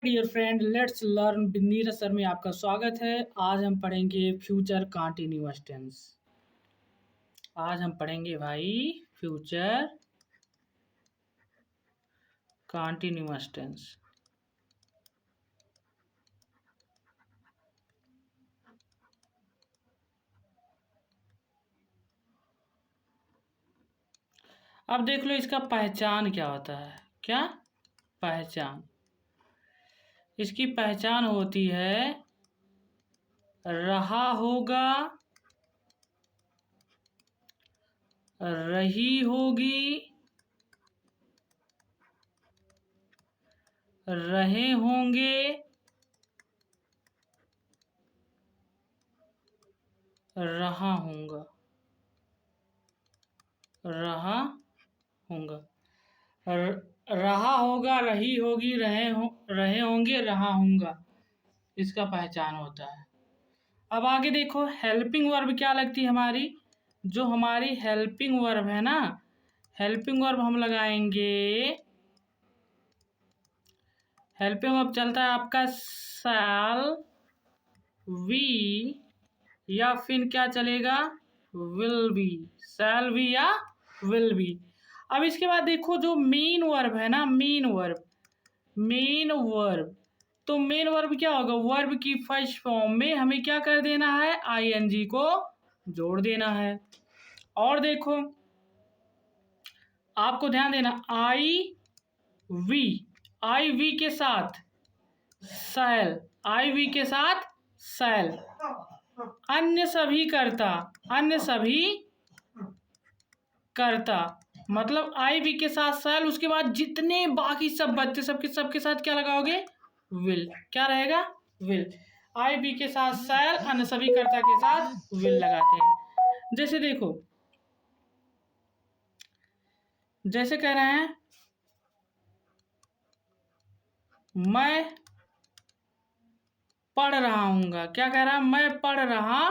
Dear friend, let's learn with Neeraj sir में आपका स्वागत है। आज हम पढ़ेंगे फ्यूचर कॉन्टिन्यूअस टेंस। आज हम पढ़ेंगे भाई फ्यूचर कॉन्टिन्यूअस टेंस। अब देख लो इसका पहचान क्या होता है। क्या पहचान? इसकी पहचान होती है रहा होगा, रही होगी, रहे होंगे, रहा होगा, रहा होगा, रहा होगा, रही होगी, रहे होंगे, रहा होगा। इसका पहचान होता है। अब आगे देखो हेल्पिंग वर्ब क्या लगती है हमारी। जो हमारी हेल्पिंग वर्ब है ना, हेल्पिंग वर्ब हम लगाएंगे। हेल्पिंग वर्ब चलता है आपका शैल, वी या फिर क्या चलेगा, विल बी। शैल बी या विल बी। अब इसके बाद देखो जो मेन वर्ब है ना, मेन वर्ब, मेन वर्ब। तो मेन वर्ब क्या होगा, वर्ब की फर्स्ट फॉर्म में हमें क्या कर देना है, आईएनजी को जोड़ देना है। और देखो आपको ध्यान देना, आई वी के साथ शैल, आई वी के साथ शैल, अन्य सभी करता, अन्य सभी करता, मतलब आई वी के साथ शैल, उसके बाद जितने बाकी सब बच्चे सबके साथ क्या लगाओगे, विल। क्या रहेगा, विल। आई वी के साथ शैल, अन्य सभी कर्ता के साथ विल लगाते हैं। जैसे देखो, जैसे कह रहे हैं मैं पढ़ रहा हूँगा। क्या कह रहा है, मैं पढ़ रहा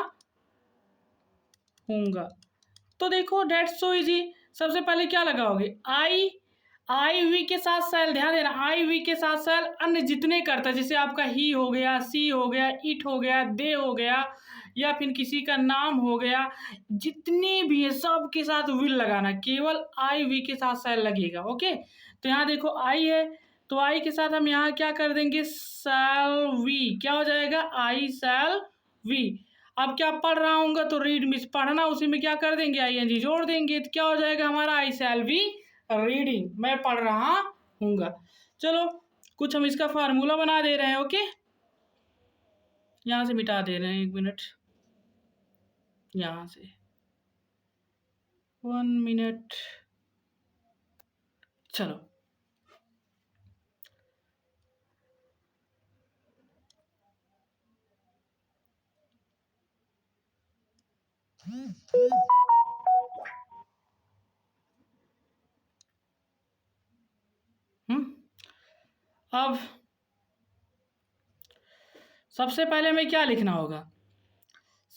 हूँगा। तो देखो डेट्स सो इजी। सबसे पहले क्या लगाओगे, आई वी के साथ शैल। ध्यान देना, आई वी के साथ शैल अन्य जितने करता, जैसे आपका ही हो गया, सी हो गया, इट हो गया, दे हो गया, या फिर किसी का नाम हो गया, जितने भी है सब के साथ विल लगाना, केवल आई वी के साथ शैल लगेगा। ओके, तो यहाँ देखो आई है, तो आई के साथ हम यहाँ क्या कर देंगे, शैल वी। क्या हो जाएगा, आई शैल वी। अब क्या पढ़ रहा हूँगा, तो रीड मिस पढ़ना, उसी में क्या कर देंगे, आईएनजी जोड़ देंगे, तो क्या हो जाएगा हमारा, आई शैल बी रीडिंग, मैं पढ़ रहा हूँगा। चलो कुछ हम इसका फार्मूला बना दे रहे हैं। ओके, यहाँ से मिटा दे रहे हैं, 1 मिनट, यहाँ से 1 मिनट। चलो अब सबसे पहले हमें क्या लिखना होगा,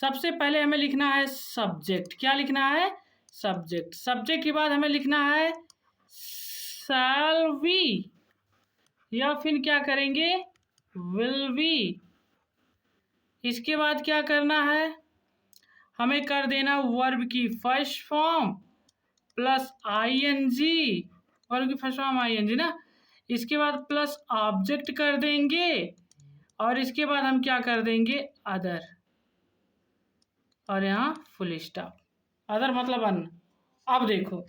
सबसे पहले हमें लिखना है सब्जेक्ट। क्या लिखना है, सब्जेक्ट। सब्जेक्ट के बाद हमें लिखना है शैल बी, या फिर क्या करेंगे, विल बी। इसके बाद क्या करना है, हमें कर देना वर्ब की first form plus ING, verb की फर्स्ट फॉर्म आईएनजी ना। इसके बाद प्लस ऑब्जेक्ट कर देंगे, और इसके बाद हम क्या कर देंगे, अदर, और यहाँ फुल स्टॉप। अदर मतलब अन्य। अब देखो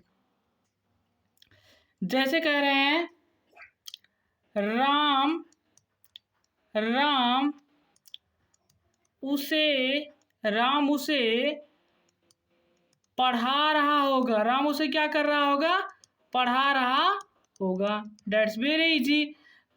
जैसे कह रहे हैं राम, राम उसे, राम उसे पढ़ा रहा होगा। राम उसे क्या कर रहा होगा, पढ़ा रहा होगा। That's very easy.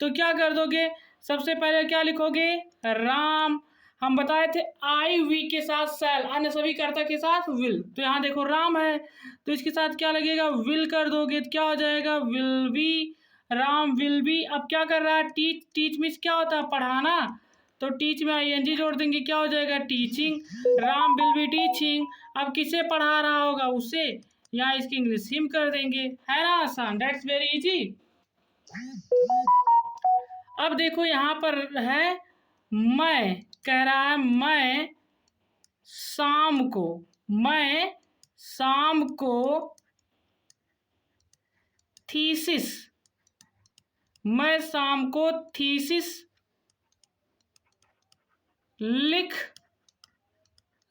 तो क्या कर दोगे, सबसे पहले क्या लिखोगे, राम, हम बताए थे आई वी के साथ शैल, अन्य सभी कर्ता के साथ विल। तो यहाँ देखो राम है, तो इसके साथ क्या लगेगा, विल कर दोगे, तो क्या हो जाएगा, will be, Ram will be. अब क्या कर रहा है, टीच, टीच मीन्स क्या होता है, पढ़ाना, तो टीच में आईएनजी जोड़ देंगे, क्या हो जाएगा, teaching. Ram will be teaching. अब किसे पढ़ा रहा होगा, उसे, यहाँ इसकी इंग्लिश हिम कर देंगे। है ना आसान, डेट्स वेरी इजी। अब देखो यहाँ पर है मैं, कह रहा है मैं शाम को थीसिस, मैं शाम को थीसिस लिख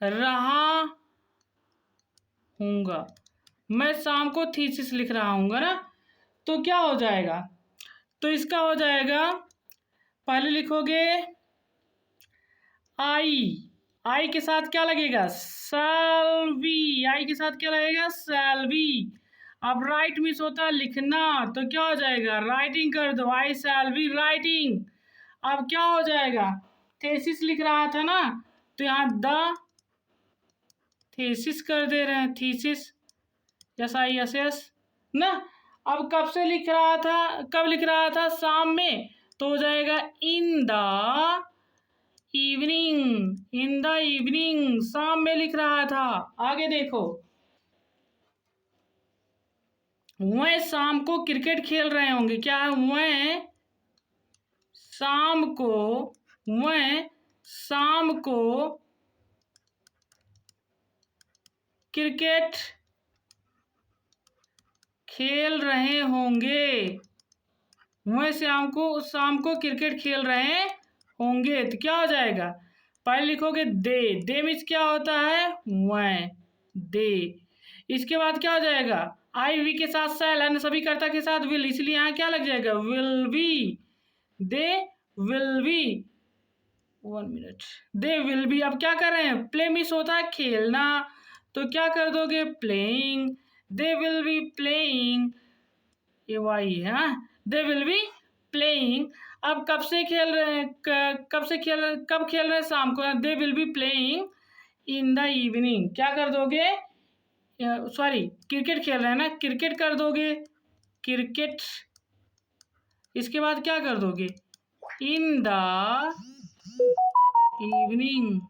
रहा हूँगा, मैं शाम को थीसिस लिख रहा हूँगा ना। तो क्या हो जाएगा, तो इसका हो जाएगा, पहले लिखोगे आई के साथ क्या लगेगा, शैल बी, आई के साथ क्या लगेगा, शैल बी। अब राइट मिस होता है लिखना, तो क्या हो जाएगा, राइटिंग कर दो, आई शैल बी राइटिंग। अब क्या हो जाएगा, थेसिस लिख रहा था ना, तो यहाँ द थेसिस कर दे रहे हैं, थीसिस, SISS ना। अब कब से लिख रहा था, कब लिख रहा था, शाम में, तो हो जाएगा इन द इवनिंग, शाम में लिख रहा था। आगे देखो, वह शाम को क्रिकेट खेल रहे होंगे, क्या है, वह शाम को क्रिकेट खेल रहे होंगे, वह शाम को क्रिकेट खेल रहे होंगे। तो क्या हो जाएगा, पहले लिखोगे दे मीन्स क्या होता है, वह दे। इसके बाद क्या हो जाएगा, आई वी के साथ शैल, अन्य सभी कर्ता के साथ विल, इसलिए यहाँ क्या लग जाएगा, will be, they will be, 1 minute, they will be. अब क्या कर रहे हैं, प्ले मिस होता है खेलना, तो क्या कर दोगे, playing, they will be playing, ये वाई है, दे विल बी प्लेइंग। अब कब से खेल रहे हैं, कब खेल रहे हैं, शाम को, they will be playing in the evening, क्या कर दोगे, सॉरी क्रिकेट खेल रहे हैं ना, क्रिकेट कर दोगे, क्रिकेट। इसके बाद क्या कर दोगे, इन द इवनिंग।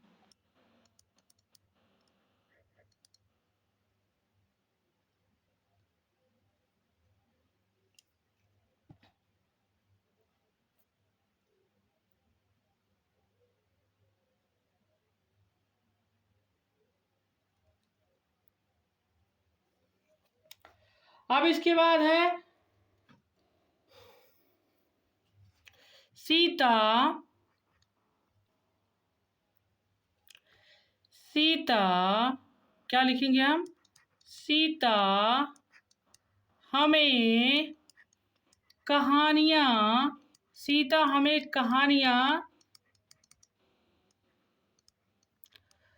अब इसके बाद है सीता क्या लिखेंगे हम, सीता हमें कहानियाँ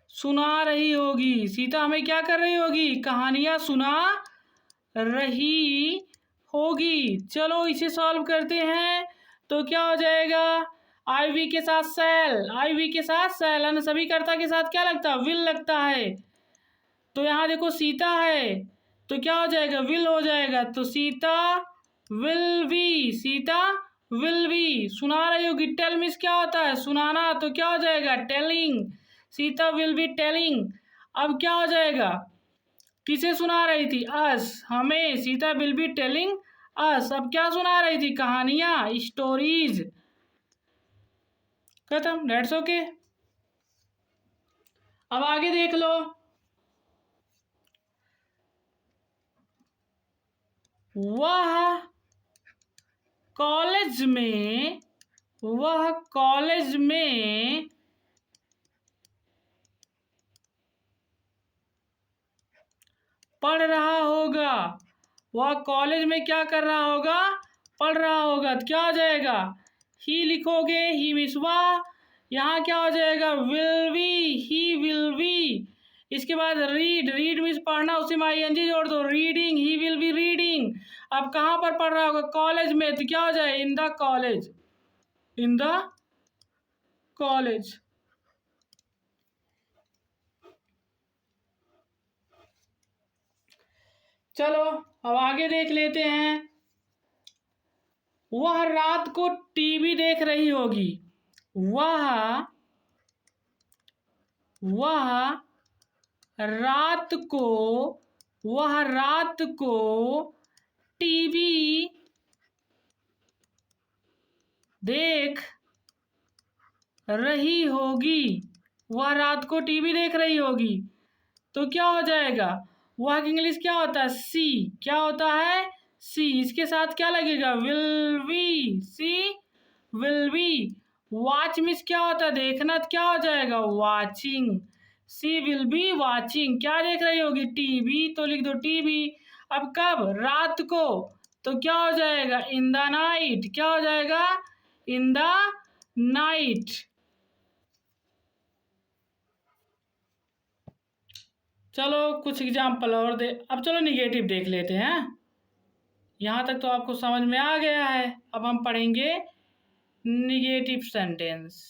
सुना रही होगी, सीता हमें क्या कर रही होगी, कहानियाँ सुना रही होगी। चलो इसे सॉल्व करते हैं, तो क्या हो जाएगा, आई वी के साथ शैल, अन्य सभी कर्ता के साथ क्या लगता है, विल लगता है। तो यहाँ देखो सीता है, तो क्या हो जाएगा, विल हो जाएगा, तो सीता विल बी, सुना रही होगी, टेल मीन्स क्या होता है, सुनाना, तो क्या हो जाएगा, telling, Sita will be telling. अब क्या हो जाएगा, किसे सुना रही थी, अस, हमें, Sita will be telling us. अब क्या सुना रही थी, कहानियां, स्टोरीज, खत्म, डेट्स ओके। अब आगे देख लो, वह कॉलेज में पढ़ रहा होगा, वह कॉलेज में क्या कर रहा होगा, पढ़ रहा होगा। तो क्या हो जाएगा, ही लिखोगे, ही मीन्स वह, यहाँ क्या हो जाएगा, will be, he will be. इसके बाद रीड मीन्स पढ़ना, उसी में ING जोड़ दो, reading, he will be reading. अब कहाँ पर पढ़ रहा होगा, कॉलेज में, तो क्या हो जाए, इन द कॉलेज। चलो अब आगे देख लेते हैं, वह रात को टीवी देख रही होगी, वह रात को टीवी देख रही होगी, वह रात को टीवी देख रही होगी। तो क्या हो जाएगा, वह का इंग्लिश क्या होता है, सी। क्या होता है, सी। इसके साथ क्या लगेगा, will be, she will be. Watch means क्या होता है, देखना। तो क्या हो जाएगा, watching. She will be watching. क्या देख रही होगी, टीवी। तो लिख दो टीवी। अब कब, रात को। तो क्या हो जाएगा, इन द नाइट। क्या हो जाएगा, इन द नाइट। चलो कुछ एग्जाम्पल और दे। अब चलो निगेटिव देख लेते हैं। यहाँ तक तो आपको समझ में आ गया है। अब हम पढ़ेंगे निगेटिव सेंटेंस।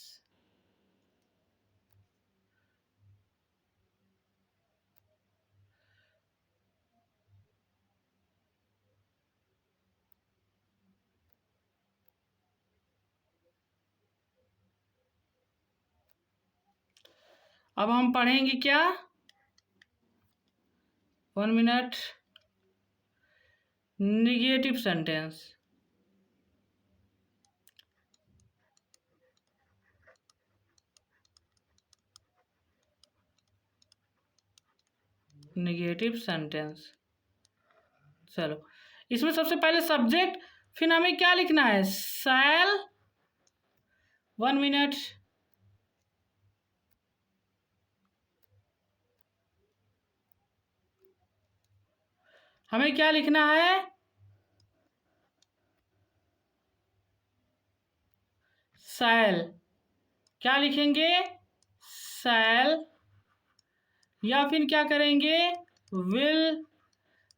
अब हम पढ़ेंगे क्या, 1 minute, negative sentence. Negative sentence. चलो इसमें सबसे पहले सब्जेक्ट, फिर हमें क्या लिखना है, शैल। 1 मिनट। हमें क्या लिखना है, शैल। क्या लिखेंगे, शैल। या फिर क्या करेंगे, विल।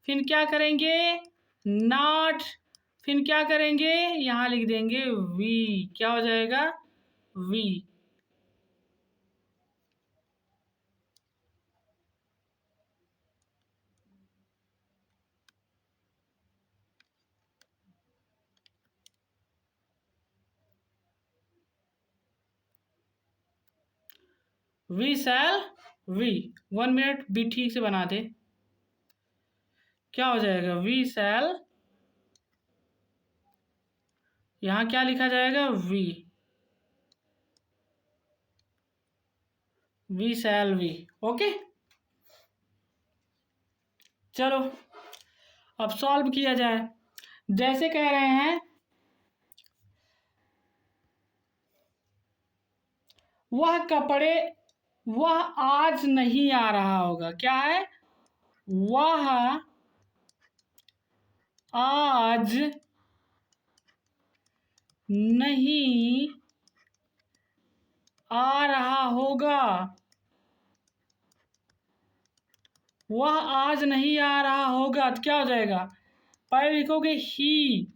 फिर क्या करेंगे, नॉट। फिर क्या करेंगे, यहाँ लिख देंगे वी। क्या हो जाएगा, be. We shall, be. 1 minute, भी ठीक से बना दे। क्या हो जाएगा, वी शैल। यहाँ क्या लिखा जाएगा, वी शैल वी। ओके। चलो अब सॉल्व किया जाए। जैसे कह रहे हैं, वह कपड़े, वह आज नहीं आ रहा होगा। क्या है, वह आज नहीं आ रहा होगा। वह आज नहीं आ रहा होगा। तो क्या हो जाएगा, पहले लिखोगे ही,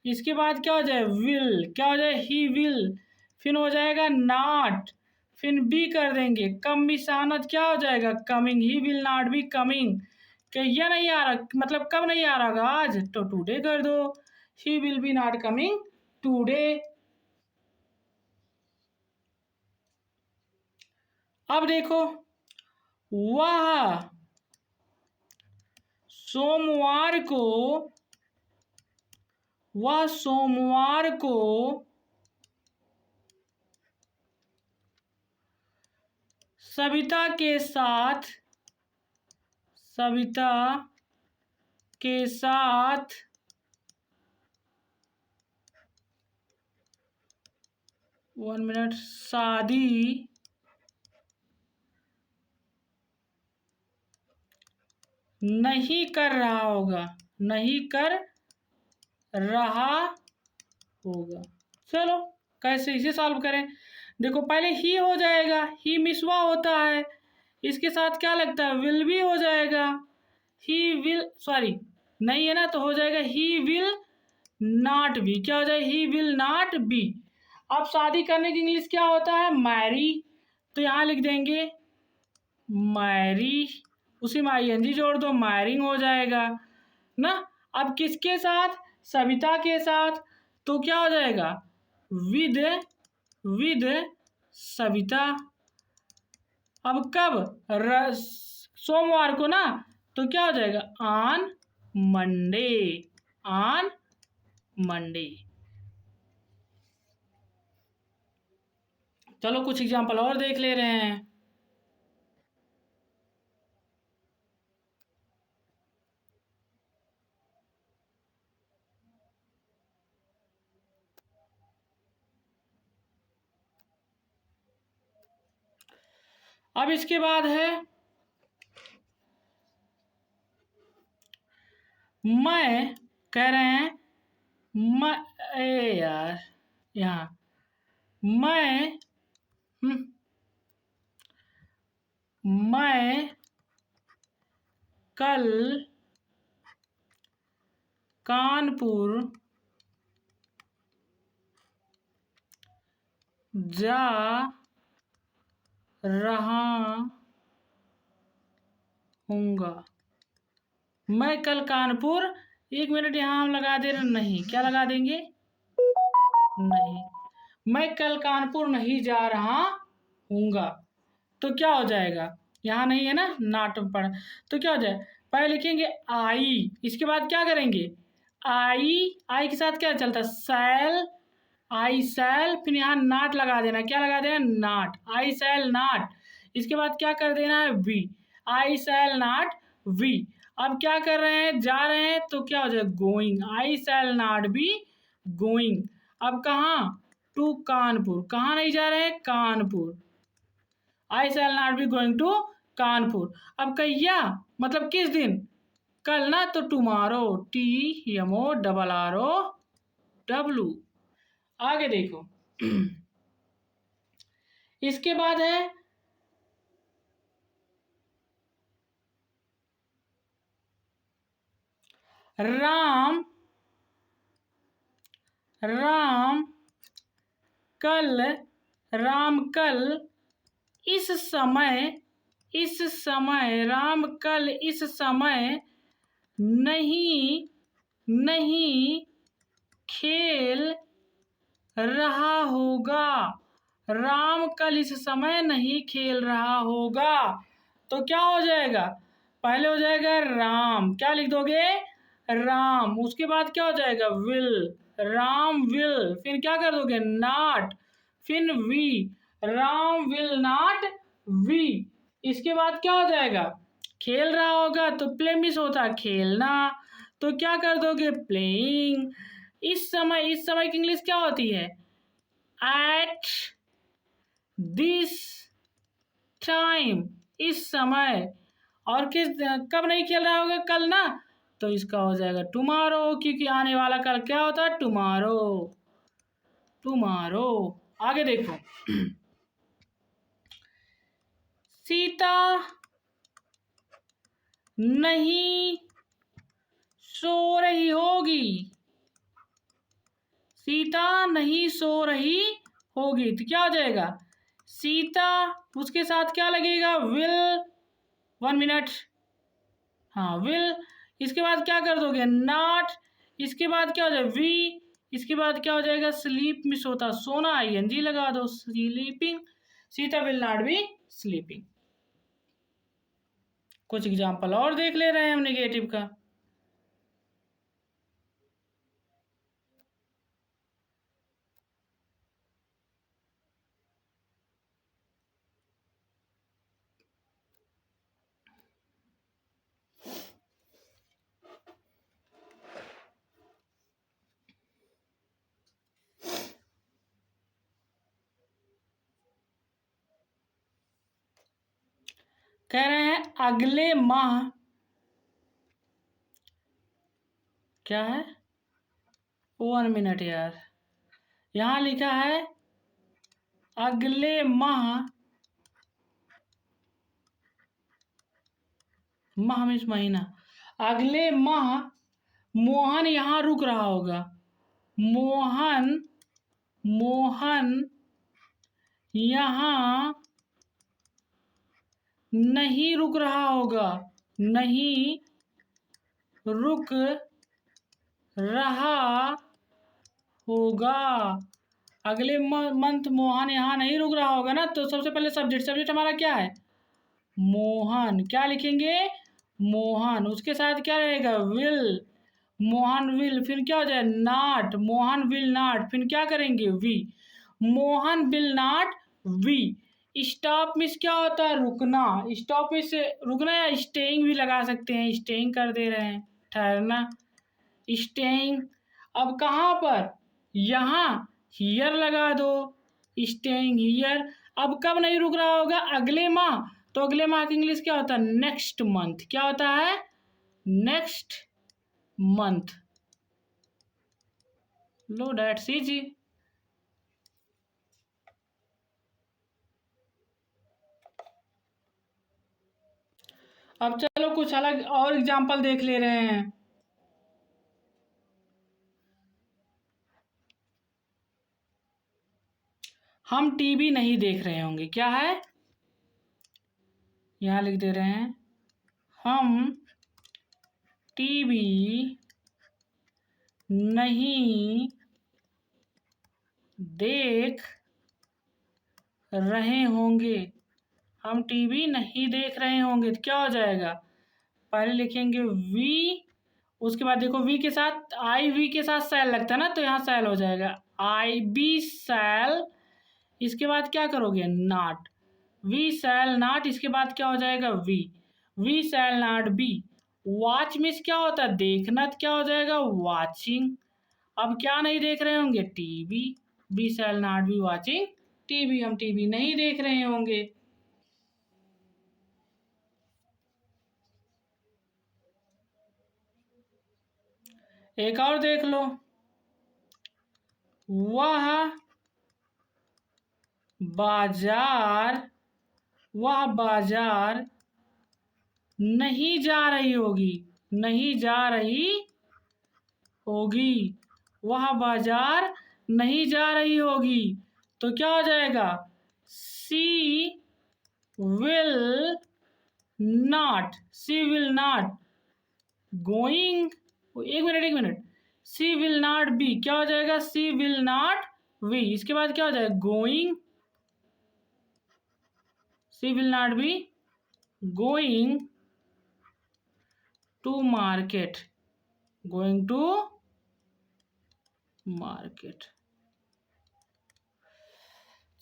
इसके बाद क्या हो जाए, विल। क्या हो जाए, ही विल। फिर हो जाएगा नॉट। फिर बी कर देंगे, कम भी सहानत। क्या हो जाएगा, coming. He will not be coming. क्या नहीं आ रहा, मतलब कब नहीं आ रहा होगा, आज। तो टुडे कर दो, he will be not coming today. अब देखो, वह सोमवार को, वह सोमवार को सविता के साथ, सविता के साथ 1 मिनट, शादी नहीं कर रहा होगा। नहीं कर रहा होगा। चलो कैसे इसे सॉल्व करें। देखो पहले ही हो जाएगा, ही मिसवा होता है। इसके साथ क्या लगता है, विल भी हो जाएगा। ही विल, सॉरी नहीं है ना, तो हो जाएगा ही विल नॉट बी। क्या हो जाए, ही विल नॉट बी। अब शादी करने की इंग्लिश क्या होता है, मैरी। तो यहाँ लिख देंगे मैरी, उसी में आई एन जी जोड़ दो, मैरिंग हो जाएगा ना। अब किसके साथ, सविता के साथ। तो क्या हो जाएगा, विद, विद सविता। अब कब, सोमवार को ना। तो क्या हो जाएगा, ऑन मंडे, ऑन मंडे। चलो कुछ एग्जाम्पल और देख ले रहे हैं। अब इसके बाद है मैं, कह रहे हैं मैं, ए यार यहाँ मैं मैं कल कानपुर जा रहा हूँगा। मैं कल कानपुर, 1 मिनट यहाँ हम लगा दे रहे, नहीं क्या लगा देंगे, नहीं, मैं कल कानपुर नहीं जा रहा हूँगा, तो क्या हो जाएगा, यहाँ नहीं है ना, नाट पढ़, तो क्या हो जाए, पहले लिखेंगे आई, इसके बाद क्या करेंगे, आई के साथ क्या चलता है, सैल, आई सैल, फिर यहाँ नाट लगा देना, क्या लगा देना, नाट, आई सैल नाट, इसके बाद क्या कर देना है, be, I shall not be. अब क्या कर रहे हैं, जा रहे हैं, तो क्या हो जाएगा, going, I shall not be going. अब कहाँ, टू कानपुर, कहाँ नहीं जा रहे हैं, Kanpur, I shall not be going to Kanpur. अब कहिया मतलब किस दिन, कल ना, तो टुमारो, TMORRO W। आगे देखो इसके बाद है राम कल, राम कल इस समय राम कल इस समय नहीं खेल रहा होगा। राम कल इस समय नहीं खेल रहा होगा, तो क्या हो जाएगा, पहले हो जाएगा राम, क्या लिख दोगे, राम, उसके बाद क्या हो जाएगा, विल, राम विल, फिर क्या कर दोगे, नॉट, फिर be, Ram will not be. इसके बाद क्या हो जाएगा, खेल रहा होगा तो प्ले मिस होता, खेलना, तो क्या कर दोगे, प्लेइंग। इस समय की इंग्लिश क्या होती है, एट दिस टाइम, इस समय, और किस, कब नहीं खेल रहा होगा, कल ना, तो इसका हो जाएगा टुमारो, क्योंकि आने वाला कल क्या होता है, टुमारो। आगे देखो सीता नहीं सो रही होगी, सीता नहीं सो रही होगी, तो क्या हो जाएगा, सीता, उसके साथ क्या लगेगा, विल, 1 मिनट, हाँ विल, इसके बाद क्या कर दोगे, नॉट, इसके बाद क्या हो जाएगा, वी, इसके बाद क्या हो जाएगा, स्लीप मिस होता, सोना, ING लगा दो, sleeping, Sita will not B sleeping. कुछ एग्जाम्पल और देख ले रहे हैं हम नेगेटिव का। कह रहे हैं अगले माह, क्या है, 1 मिनट यार, यहां लिखा है अगले माह, माह मीन्स महीना, अगले माह मोहन यहाँ रुक रहा होगा, मोहन यहाँ नहीं रुक रहा होगा, नहीं रुक रहा होगा। अगले मंथ मोहन यहाँ नहीं रुक रहा होगा ना, तो सबसे पहले सब्जेक्ट हमारा क्या है, मोहन, क्या लिखेंगे, मोहन, उसके साथ क्या रहेगा, विल, मोहन विल, फिर क्या हो जाए, नॉट, मोहन विल नॉट, फिर क्या करेंगे, be, Mohan will not be. Stop means क्या होता है, रुकना। स्टॉप मीन्स रुकना, या स्टेइंग भी लगा सकते हैं, स्टेइंग कर दे रहे हैं, ठहरना, स्टेइंग। अब कहाँ पर, यहाँ हियर लगा दो, स्टेइंग हियर। अब कब नहीं रुक रहा होगा, अगले माह। तो अगले माह की इंग्लिश क्या होता है, नेक्स्ट मंथ। क्या होता है, next month. Low that's easy. अब चलो कुछ अलग और एग्जाम्पल देख ले रहे हैं। हम टीवी नहीं देख रहे होंगे, क्या है, यहां लिख दे रहे हैं, हम टीवी नहीं देख रहे होंगे। हम टीवी नहीं देख रहे होंगे तो क्या हो जाएगा, पहले लिखेंगे वी, उसके बाद देखो वी के साथ आई, वी के साथ सैल लगता है ना, तो यहाँ सैल हो जाएगा, आई बी सैल। इसके बाद क्या करोगे, नॉट, वी सैल नॉट। इसके बाद क्या हो जाएगा, we shall not be. Watch means क्या होता है, देखना, तो क्या हो जाएगा, वॉचिंग। अब क्या नहीं देख रहे होंगे, TV, we shall not be watching TV. हम टीवी नहीं देख रहे होंगे। एक और देख लो, वह बाजार, वह बाजार नहीं जा रही होगी, नहीं जा रही होगी, वह बाजार नहीं जा रही होगी। तो क्या हो जाएगा, she will not, she will not going, एक minute, she will not be, क्या हो जाएगा, सी विल नॉट वी। इसके बाद क्या हो जाएगा, going, she will not be going to market, going to market.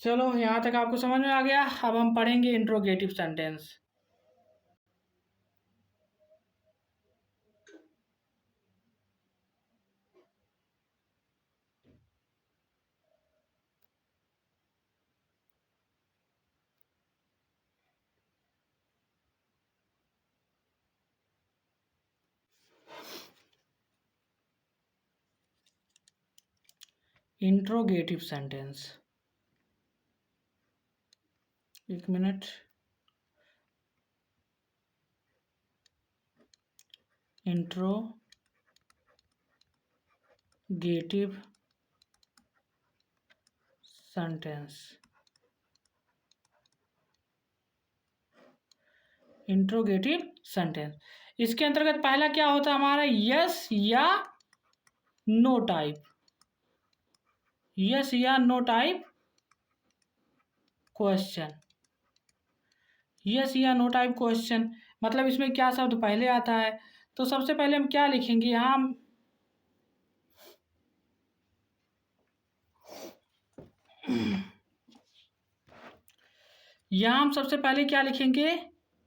चलो यहाँ तक आपको समझ में आ गया। अब हम पढ़ेंगे इंट्रोगेटिव सेंटेंस। इंट्रोगेटिव सेंटेंस, एक minute, interrogative sentence, interrogative sentence. इसके अंतर्गत पहला क्या होता है हमारा, यस या नो टाइप, यस या नो टाइप क्वेश्चन, यस या नो टाइप क्वेश्चन। मतलब इसमें क्या शब्द पहले आता है, तो सबसे पहले हम क्या लिखेंगे, यहाँ हम सबसे पहले क्या लिखेंगे,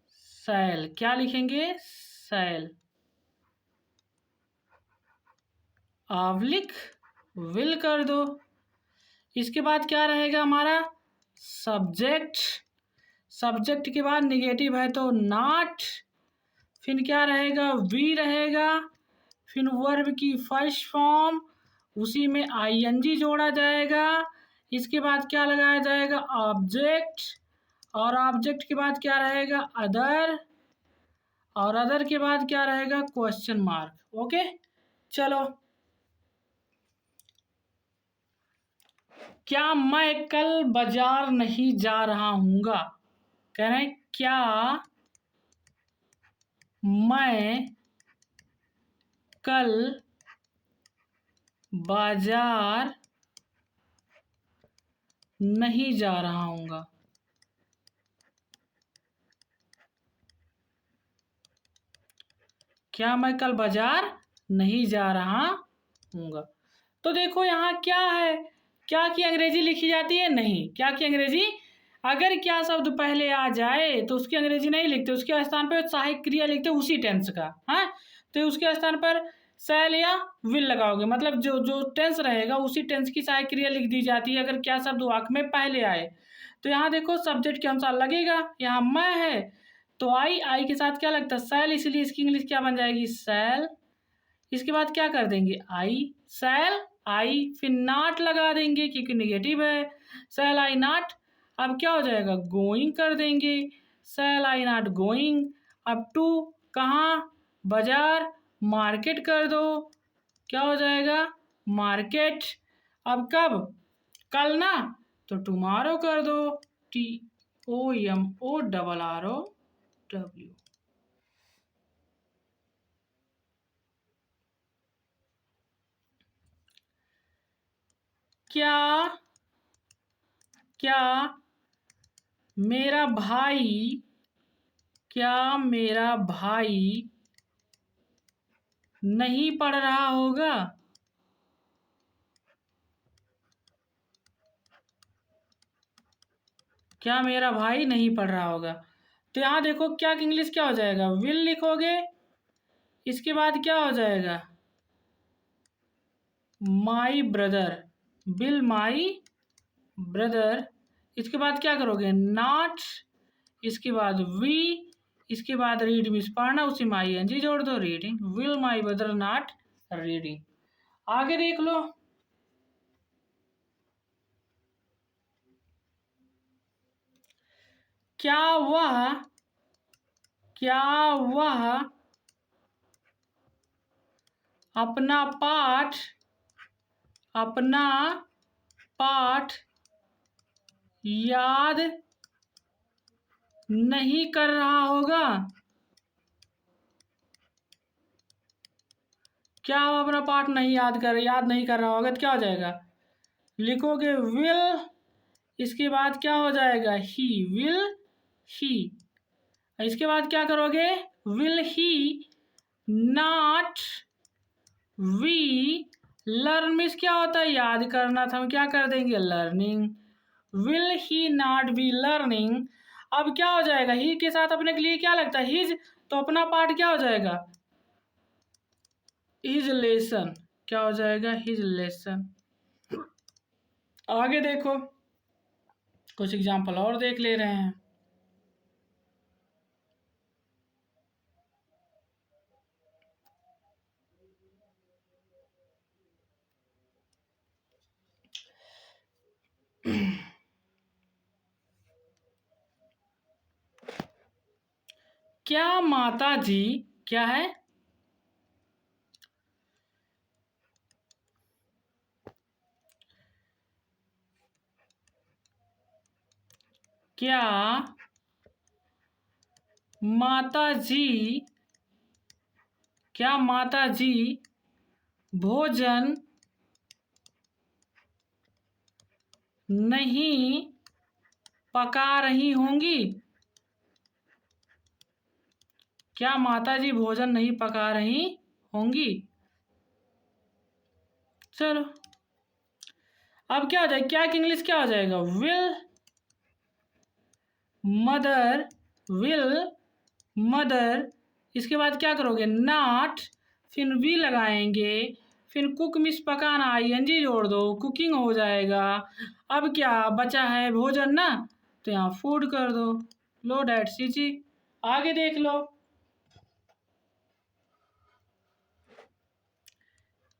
सैल। क्या लिखेंगे, सैल। आवलिक विल कर दो। इसके बाद क्या रहेगा हमारा, सब्जेक्ट, सब्जेक्ट के बाद निगेटिव है तो नॉट, फिर क्या रहेगा, वी रहेगा, फिर वर्ब की फर्स्ट फॉर्म, उसी में आईएनजी जोड़ा जाएगा। इसके बाद क्या लगाया जाएगा, ऑब्जेक्ट, और ऑब्जेक्ट के बाद क्या रहेगा, अदर, और अदर के बाद क्या रहेगा, क्वेश्चन मार्क। ओके, चलो। क्या मैं कल बाजार नहीं जा रहा हूँगा, कह रहे हैं क्या मैं कल बाजार नहीं जा रहा हूँगा। क्या मैं कल बाजार नहीं जा रहा हूँगा। तो देखो यहाँ क्या है, क्या की अंग्रेजी लिखी जाती है, नहीं, क्या की अंग्रेजी अगर क्या शब्द पहले आ जाए तो उसकी अंग्रेजी नहीं लिखते, उसके स्थान पर सहायक क्रिया लिखते उसी टेंस का। हाँ, तो उसके स्थान पर शैल या विल लगाओगे, मतलब जो जो टेंस रहेगा उसी टेंस की सहायक क्रिया लिख दी जाती है अगर क्या शब्द वाक्य में पहले आए। तो यहाँ देखो सब्जेक्ट के अनुसार लगेगा, यहाँ मैं है तो आई के साथ क्या लगता है शैल, इसलिए इसकी इंग्लिश क्या बन जाएगी शैल। इसके बाद क्या कर देंगे आई शैल आई, फिर नॉट लगा देंगे क्योंकि निगेटिव है, शैल आई नॉट। अब क्या हो जाएगा गोइंग कर देंगे, शैल आई नॉट गोइंग। अब टू कहाँ बाजार, मार्केट कर दो, क्या हो जाएगा मार्केट। अब कब कल ना, तो टुमारो कर दो, TOMORROW। क्या क्या मेरा भाई, क्या मेरा भाई नहीं पढ़ रहा होगा, क्या मेरा भाई नहीं पढ़ रहा होगा। तो यहाँ देखो क्या इंग्लिश क्या हो जाएगा विल लिखोगे, इसके बाद क्या हो जाएगा my brother, will my brother. इसके बाद क्या करोगे नॉट, इसके बाद वी, इसके बाद रीड मिस पढ़ना, उसी में ING जोड़ दो reading, will my brother not reading. आगे देख लो क्या वह अपना पाठ याद नहीं कर रहा होगा, क्या वो अपना पाठ याद नहीं कर रहा होगा, तो क्या हो जाएगा लिखोगे विल, इसके बाद क्या हो जाएगा ही, विल ही। इसके बाद क्या करोगे will he not be learn, means क्या होता है याद करना था, हम क्या कर देंगे learning, will he not be learning. अब क्या हो जाएगा ही के साथ अपने के लिए क्या लगता है हिज, तो अपना पार्ट क्या हो जाएगा हिज लेसन, क्या हो जाएगा हिज लेसन। आगे देखो कुछ एग्जाम्पल और देख ले रहे हैं। क्या माता जी क्या है, क्या माता जी, क्या माता जी भोजन नहीं पका रही होंगी, क्या माता जी भोजन नहीं पका रही होंगी। चलो अब क्या हो जाएगा क्या की इंग्लिश क्या हो जाएगा विल मदर। इसके बाद क्या करोगे नॉट, फिर वी लगाएंगे, फिर कुक मिस पकाना ING जोड़ दो, कुकिंग हो जाएगा। अब क्या बचा है भोजन ना, तो यहाँ फूड कर दो, लो डैट सीची। आगे देख लो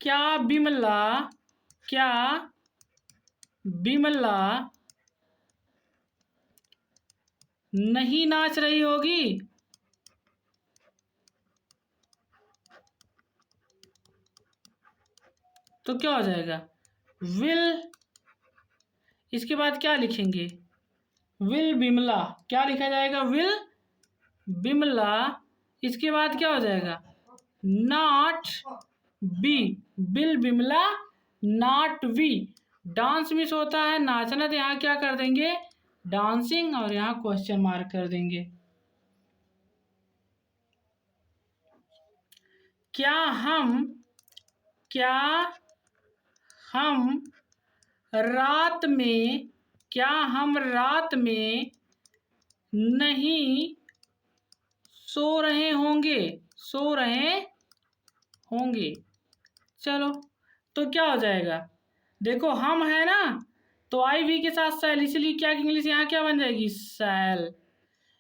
क्या बिमला नहीं नाच रही होगी, तो क्या हो जाएगा विल, इसके बाद क्या लिखेंगे विल बिमला, क्या लिखा जाएगा विल बिमला। इसके बाद क्या हो जाएगा not be, will Bimla not be. Dance means होता है नाचना, तो यहाँ क्या कर देंगे डांसिंग, और यहाँ क्वेश्चन मार्क कर देंगे। क्या हम रात में क्या हम रात में नहीं सो रहे होंगे, सो रहे होंगे। चलो, तो क्या हो जाएगा, देखो हम है ना, तो आई वी के साथ सेल, इसलिए क्या की इंग्लिश यहाँ क्या बन जाएगी, सेल।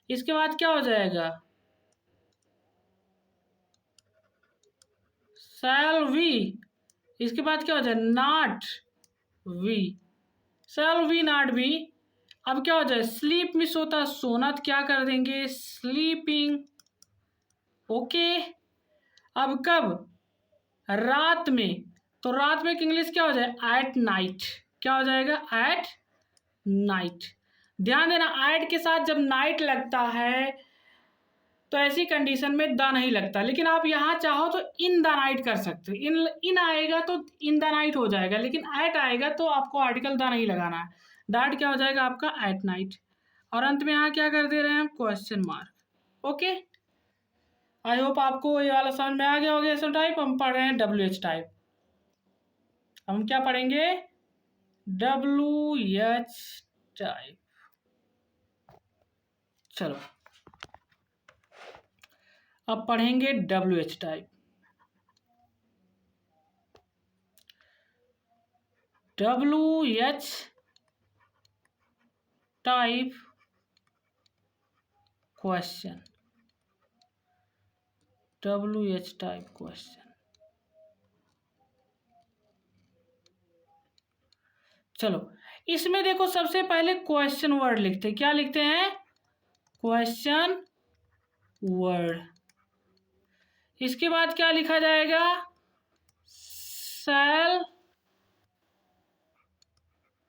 इसके बाद क्या हो जाएगा, सेल वी। इसके बाद क्या हो जाए, not be, shall we not be. अब क्या हो जाए, स्लीप मिस होता सोना, तो क्या कर देंगे, स्लीपिंग। ओके, अब कब, रात में, तो रात में इंग्लिश क्या हो जाए, एट नाइट। क्या हो जाएगा, एट नाइट। ध्यान देना, एट के साथ जब नाइट लगता है तो ऐसी कंडीशन में द नहीं लगता, लेकिन आप यहाँ चाहो तो इन द नाइट कर सकते हो। इन आएगा तो इन द नाइट हो जाएगा, लेकिन एट आएगा तो आपको आर्टिकल द नहीं लगाना है। दैट क्या हो जाएगा आपका, एट नाइट। और अंत में यहाँ क्या कर दे रहे हैं हम, क्वेश्चन मार्क। ओके, आई होप आपको ये वाला समझ में आ गया होगा। ऐसा टाइप हम पढ़ रहे हैं डब्ल्यू एच टाइप। हम क्या पढ़ेंगे, डब्ल्यू एच टाइप। चलो, अब पढ़ेंगे W H type. W H type question, W H type question. चलो, इसमें देखो सबसे पहले क्वेश्चन वर्ड लिखते हैं। क्या लिखते हैं, क्वेश्चन वर्ड। इसके बाद क्या लिखा जाएगा, शैल,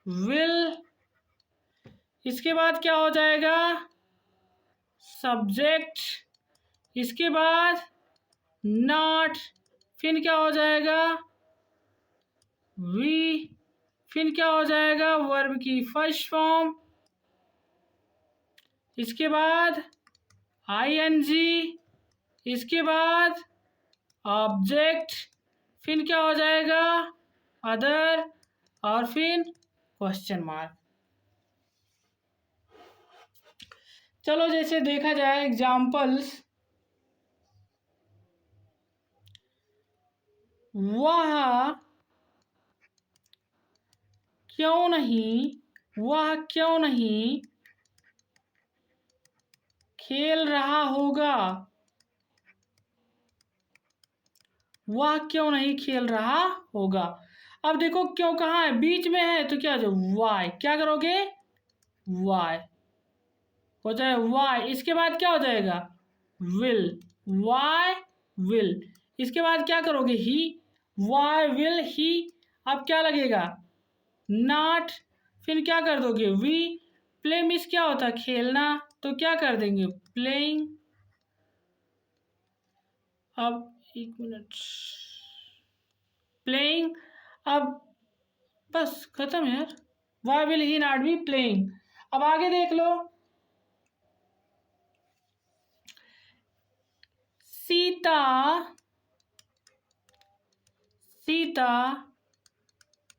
विल। इसके बाद क्या हो जाएगा, सब्जेक्ट। इसके बाद नॉट, फिर क्या हो जाएगा, वी। फिर क्या हो जाएगा, वर्ब की फर्स्ट फॉर्म। इसके बाद आई एन जी। इसके बाद ऑब्जेक्ट। फिर क्या हो जाएगा, अदर। और फिर क्वेश्चन मार्क। चलो, जैसे देखा जाए एग्जाम्पल्स, वह क्यों नहीं, वह क्यों नहीं खेल रहा होगा, वह क्यों नहीं खेल रहा होगा। अब देखो क्यों कहाँ है, बीच में है, तो क्या हो जाए, वाई। क्या करोगे, वाई हो जाए, वाई। इसके बाद क्या हो जाएगा, विल, वाई विल। इसके बाद क्या करोगे, ही, वाई विल ही। अब क्या लगेगा, नॉट। फिर क्या कर दोगे, वी। प्ले मिस क्या होता है, खेलना, तो क्या कर देंगे, प्लेइंग। अब एक मिनट, प्लेइंग। अब बस खत्म यार, why will he not be playing. अब आगे देख लो, सीता, सीता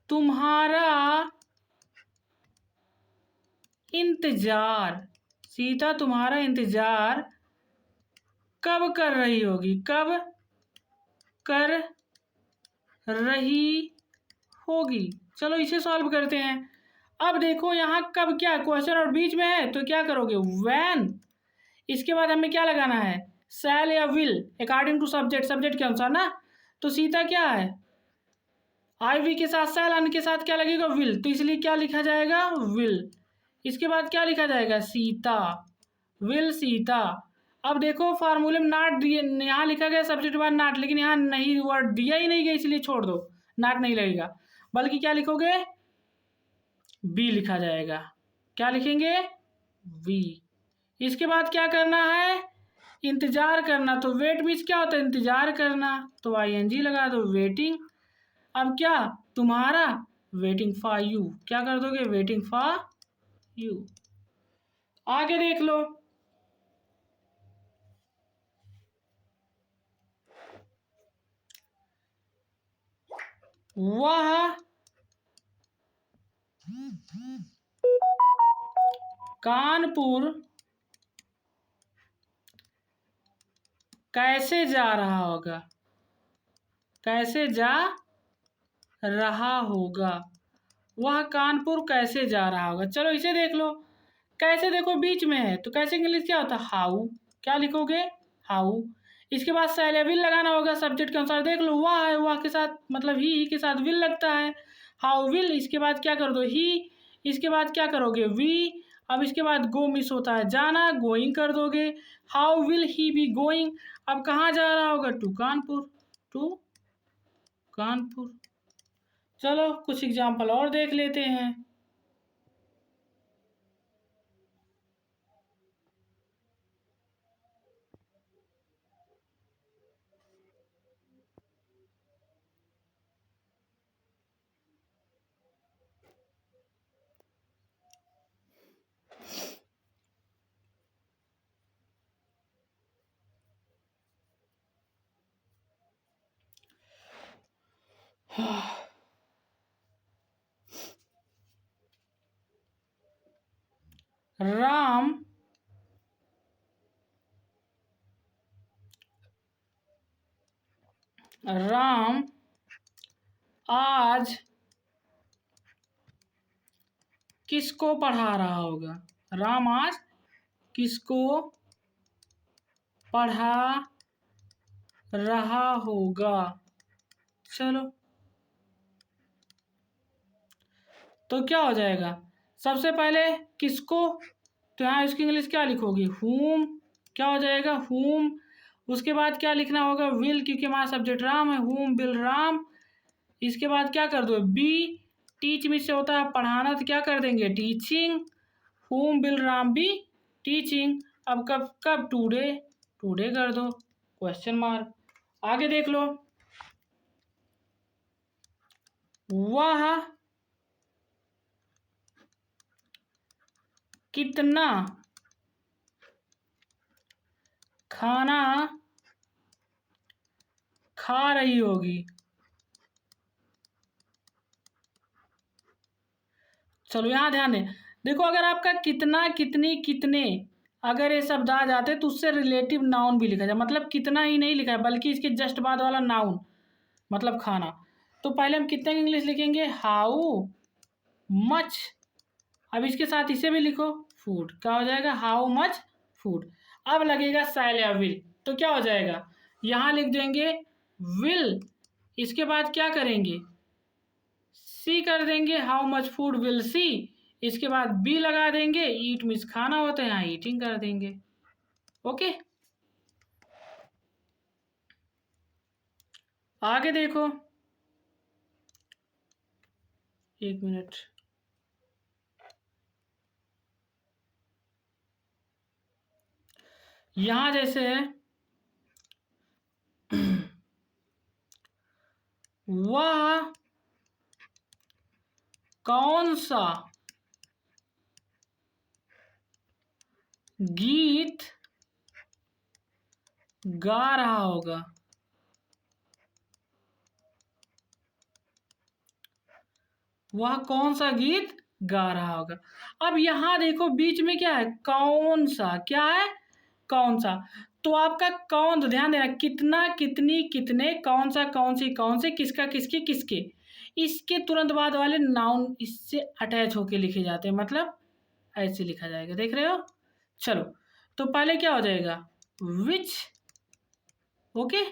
तुम्हारा इंतजार, सीता तुम्हारा इंतजार कब कर रही होगी, कब कर रही होगी। चलो इसे सॉल्व करते हैं। अब देखो यहाँ कब, क्या क्वेश्चन और बीच में है, तो क्या करोगे, व्हेन। इसके बाद हमें क्या लगाना है, शैल या will, according to subject, subject के अनुसार ना। तो सीता क्या है, आई वी के साथ शैल, अन के साथ क्या लगेगा, विल, तो इसलिए क्या लिखा जाएगा, विल। इसके बाद क्या लिखा जाएगा, सीता, विल सीता। अब देखो फार्मूले में नॉट दिए, यहाँ लिखा गया सब्जेक्ट के बाद नॉट, लेकिन यहाँ नहीं, वर्ड दिया ही नहीं गया, इसलिए छोड़ दो, नॉट नहीं लगेगा। बल्कि क्या लिखोगे, बी लिखा जाएगा। क्या लिखेंगे, वी। इसके बाद क्या करना है, इंतजार करना, तो वेट मीन्स क्या होता है, इंतजार करना, तो आई एन जी लगा दो, वेटिंग। अब क्या, तुम्हारा, वेटिंग फॉर यू। क्या कर दोगे, वेटिंग फॉर यू। आगे देख लो, वह कानपुर कैसे जा रहा होगा, कैसे जा रहा होगा, वह कानपुर कैसे जा रहा होगा। चलो इसे देख लो, कैसे देखो बीच में है तो कैसे इंग्लिश क्या होता है, हाउ। क्या लिखोगे, हाउ। इसके बाद शैल विल लगाना होगा सब्जेक्ट के अनुसार। देख लो वह है, वह के साथ मतलब ही के साथ विल लगता है, हाउ विल। इसके बाद क्या कर दो, ही। इसके बाद क्या करोगे, वी। अब इसके बाद गो मिस होता है जाना, गोइंग कर दोगे। How will he B going. अब कहाँ जा रहा होगा, टू कानपुर, टू कानपुर। चलो कुछ एग्जाम्पल और देख लेते हैं। राम राम आज किसको पढ़ा रहा होगा, राम आज किसको पढ़ा रहा होगा। चलो तो क्या हो जाएगा, सबसे पहले किसको, तो यहाँ इसकी इंग्लिश क्या लिखोगे, whom। क्या हो जाएगा, whom। उसके बाद क्या लिखना होगा, will, क्योंकि हमारा सब्जेक्ट राम है, whom will राम। इसके बाद क्या कर दो, बी। टीच में से होता है पढ़ाना, तो क्या कर देंगे, teaching. whom will Ram be teaching. अब कब कब, टूडे, टूडे कर दो, क्वेश्चन मार्क। आगे देख लो, वह कितना खाना खा रही होगी। चलो यहाँ ध्यान दें, देखो अगर आपका कितना, कितनी, कितने अगर ये शब्द आ जाते तो उससे रिलेटिव नाउन भी लिखा जाए, मतलब कितना ही नहीं लिखा है बल्कि इसके जस्ट बाद वाला नाउन मतलब खाना। तो पहले हम कितने की इंग्लिश लिखेंगे, हाउ मच। अब इसके साथ इसे भी लिखो, फूड। क्या हो जाएगा, हाउ मच फूड। अब लगेगा शैल या विल, तो क्या हो जाएगा, यहाँ लिख देंगे विल। इसके बाद क्या करेंगे, सी कर देंगे, how much food will see. इसके बाद बी लगा देंगे, ईट मीन्स खाना होता है, यहाँ ईटिंग कर देंगे। ओके, आगे देखो, एक मिनट। यहां जैसे है वह कौन सा गीत गा रहा होगा, वह कौन सा गीत गा रहा होगा। अब यहां देखो बीच में क्या है, कौन सा, क्या है, कौन सा। तो आपका कौन, तो ध्यान देना, कितना, कितनी, कितने, कौन सा, कौन सी, कौन से, किसका, किसके, किसके, इसके तुरंत बाद वाले नाउन इससे अटैच होके लिखे जाते हैं, मतलब ऐसे लिखा जाएगा, देख रहे हो। चलो तो पहले क्या हो जाएगा, विच। ओके,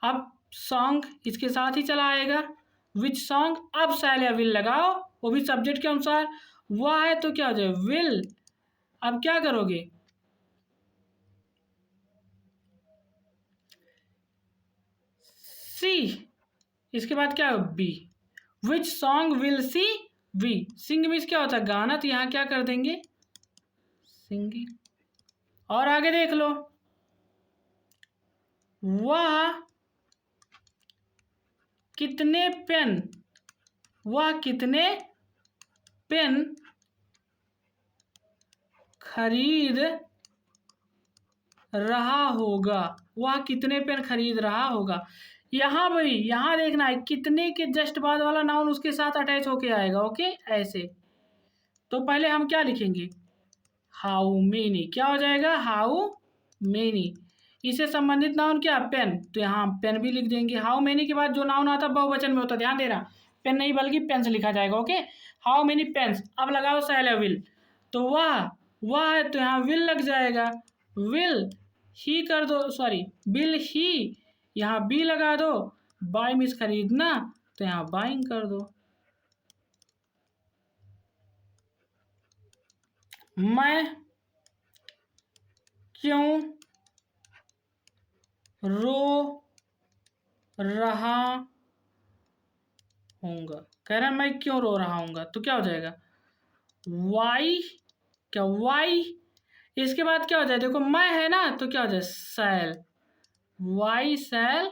अब सॉन्ग इसके साथ ही चला आएगा, विच सॉन्ग। अब शैल या विल लगाओ, वो भी सब्जेक्ट के अनुसार। वह है तो क्या हो जाए, विल। अब क्या करोगे, सी। इसके बाद क्या हो, be. Which song will she be. Sing means क्या होता है, गाना, तो यहाँ क्या कर देंगे, सिंगिंग। और आगे देख लो, वह कितने पेन, वह कितने पेन खरीद रहा होगा, वह कितने पेन खरीद रहा होगा। यहाँ भाई यहाँ देखना है, कितने के जस्ट बाद वाला नाउन उसके साथ अटैच होके आएगा। ओके, ऐसे तो पहले हम क्या लिखेंगे, हाउ मेनी, क्या हो जाएगा, हाउ मेनी। इससे संबंधित नाउन क्या, पेन, तो यहाँ पेन भी लिख देंगे। हाउ मेनी के बाद जो नाउन आता है बहुवचन में होता है, ध्यान देना, पेन नहीं बल्कि पेन्स लिखा जाएगा। Okay, how many pens. अब लगाओ शैल या विल, तो वह है तो यहाँ विल लग जाएगा, विल ही कर दो, सॉरी विल ही, यहाँ बी लगा दो, बाय मीन्स खरीदना, तो यहाँ बाइंग कर दो। मैं क्यों रो रहा हूँगा, कह रहा है मैं क्यों रो रहा हूँगा, तो क्या हो जाएगा, वाई, क्या वाई। इसके बाद क्या हो जाए, देखो मैं है ना, तो क्या हो जाए, सैल, वाई सैल।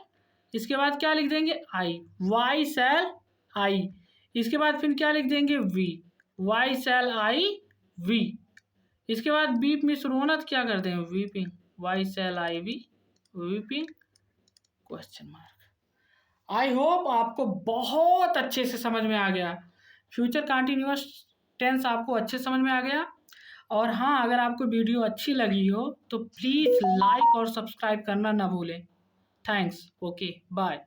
इसके बाद क्या लिख देंगे, आई, वाई सैल आई। इसके बाद फिर क्या लिख देंगे, be, why shall I be. इसके बाद बीप मिस रोना, तो क्या करते हैं, weeping, why shall I be weeping, question mark. I hope आपको बहुत अच्छे से समझ में आ गया, फ्यूचर कंटिन्यूअस टेंस आपको अच्छे समझ में आ गया। और हाँ, अगर आपको वीडियो अच्छी लगी हो तो प्लीज़ लाइक और सब्सक्राइब करना ना भूलें। Thanks, okay bye.